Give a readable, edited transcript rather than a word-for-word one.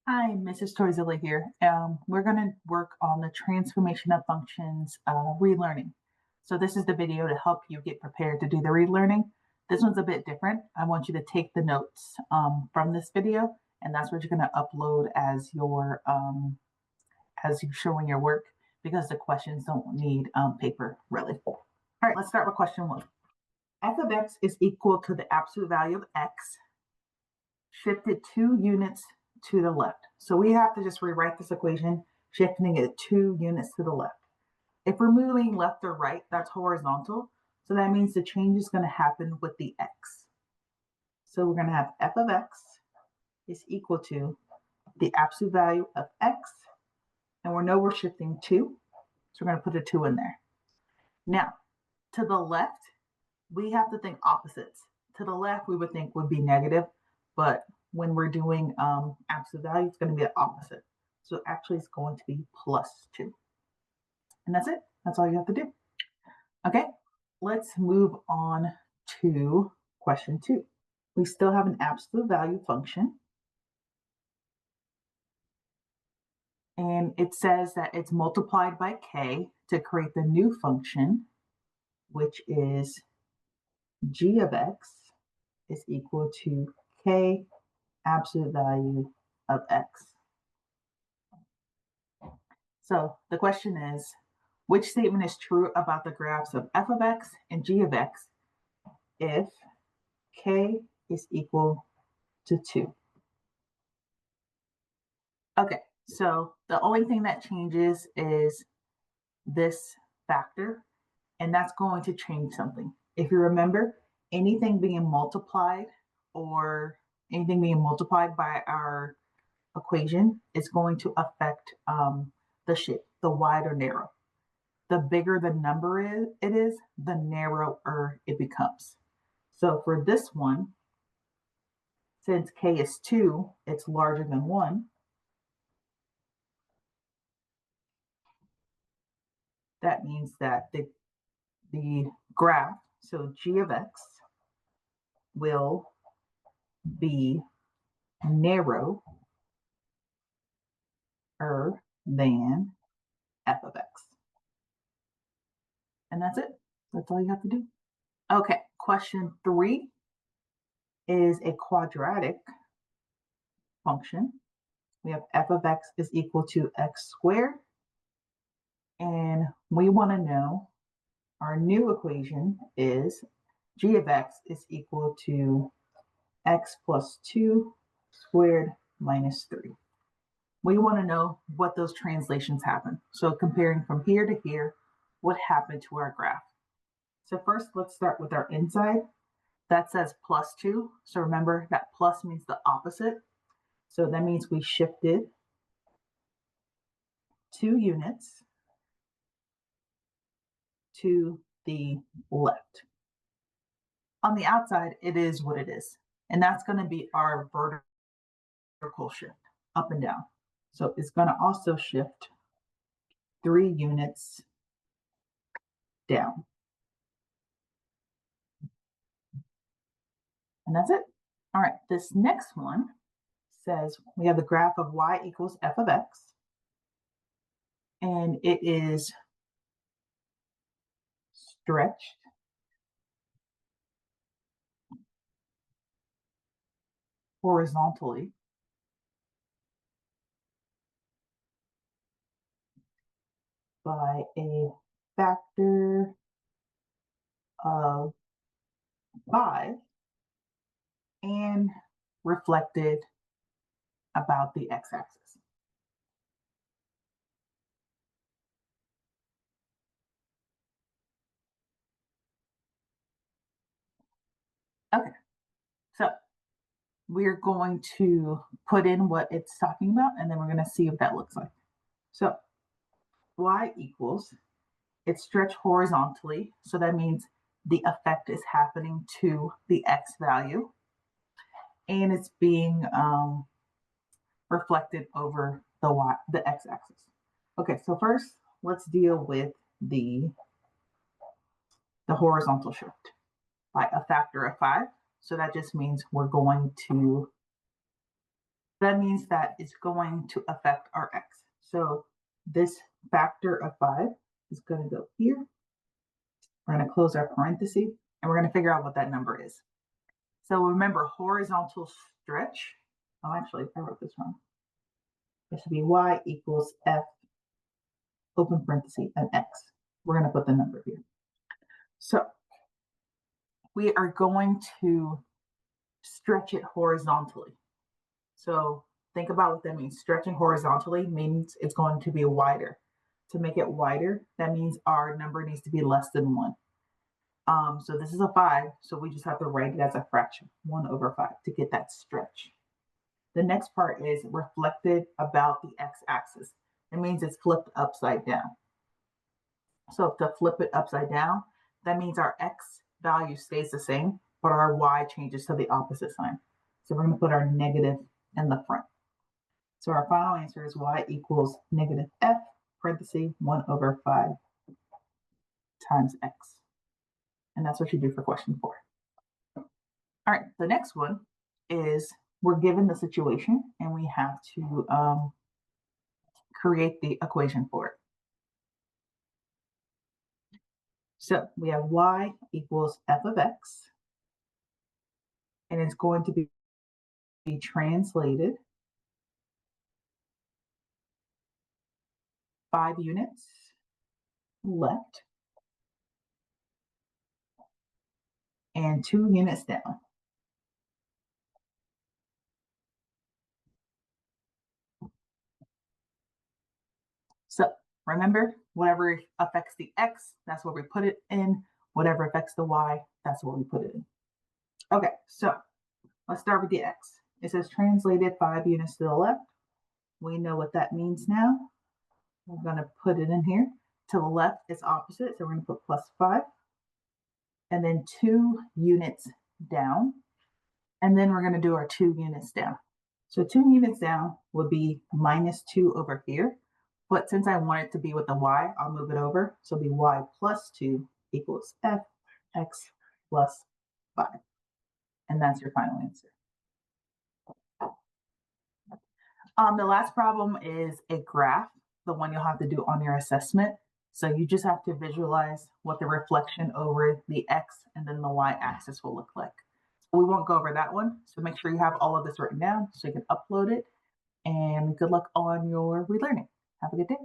Hi, Mrs. Torzilla here. We're going to work on the transformation of functions relearning. So this is the video to help you get prepared to do the relearning. This one's a bit different. I want you to take the notes from this video, and that's what you're going to upload as your as you're showing your work, because the questions don't need paper really. All right, let's start with question 1. F of x is equal to the absolute value of x shifted 2 units to the left. So we have to just rewrite this equation, shifting it 2 units to the left. If we're moving left or right, that's horizontal. So that means the change is going to happen with the x. So we're going to have f of x is equal to the absolute value of x. And we know we're shifting 2. So we're going to put a 2 in there. Now, to the left, we have to think opposites. To the left, we would think would be negative, but when we're doing absolute value, it's going to be the opposite. So actually, it's going to be plus 2. And that's it. That's all you have to do. Okay, let's move on to question 2. We still have an absolute value function. And it says that it's multiplied by k to create the new function, which is g of x is equal to k absolute value of x. So the question is, which statement is true about the graphs of f of x and g of x if k is equal to 2? Okay, so the only thing that changes is this factor, and that's going to change something. If you remember, anything being multiplied by our equation is going to affect the shape, the wide or narrow. The bigger the number it is, the narrower it becomes. So for this one, since k is 2, it's larger than 1. That means that the graph, so g of x, will be narrower than f of x. And that's it. That's all you have to do. Okay, question 3 is a quadratic function. We have f of x is equal to x squared. And we want to know our new equation is g of x is equal to x plus 2 squared minus 3. We want to know what those translations happen. So comparing from here to here, what happened to our graph? So first, let's start with our inside. That says plus 2. So remember that plus means the opposite. So that means we shifted 2 units to the left. On the outside, it is what it is. And that's going to be our vertical shift, up and down. So it's going to also shift 3 units down. And that's it. All right, this next one says we have the graph of y equals f of x. And it is stretched horizontally by a factor of 5 and reflected about the x-axis. Okay, so we're going to put in what it's talking about, and then we're going to see what that looks like. So y equals, it's stretched horizontally, so that means the effect is happening to the x value, and it's being reflected over the x-axis. Okay, so first let's deal with the horizontal shift by a factor of 5. So that just means we're going to That means that it's going to affect our x. So this factor of 5 is going to go here. We're going to close our parenthesis, and we're going to figure out what that number is. So remember, horizontal stretch. Oh, actually, I wrote this wrong. It should be y equals f, open parenthesis, and x. We're going to put the number here. So we are going to stretch it horizontally. So think about what that means. Stretching horizontally means it's going to be wider. To make it wider, that means our number needs to be less than 1. So this is a 5, so we just have to write it as a fraction, 1 over 5, to get that stretch. The next part is reflected about the x-axis. It means it's flipped upside down. So to flip it upside down, that means our x value stays the same, but our y changes to the opposite sign. So we're going to put our negative in the front. So our final answer is y equals negative f, parenthesis, 1 over 5 times x. And that's what you do for question 4. All right, the next one is we're given the situation and we have to create the equation for it. So we have y equals f of x, and it's going to be translated 5 units left and 2 units down. So remember, whatever affects the x, that's where we put it in. Whatever affects the y, that's where we put it in. Okay, so let's start with the x. It says translated 5 units to the left. We know what that means now. We're going to put it in here. To the left, it's opposite, so we're going to put plus 5. And then 2 units down. And then we're going to do our 2 units down. So 2 units down would be minus 2 over here. But since I want it to be with the y, I'll move it over. So it'll be y plus 2 equals f x plus 5. And that's your final answer. The last problem is a graph, the one you'll have to do on your assessment. So you just have to visualize what the reflection over the x and then the y-axis will look like. We won't go over that one, so make sure you have all of this written down so you can upload it. And good luck on your relearning. Have a good day.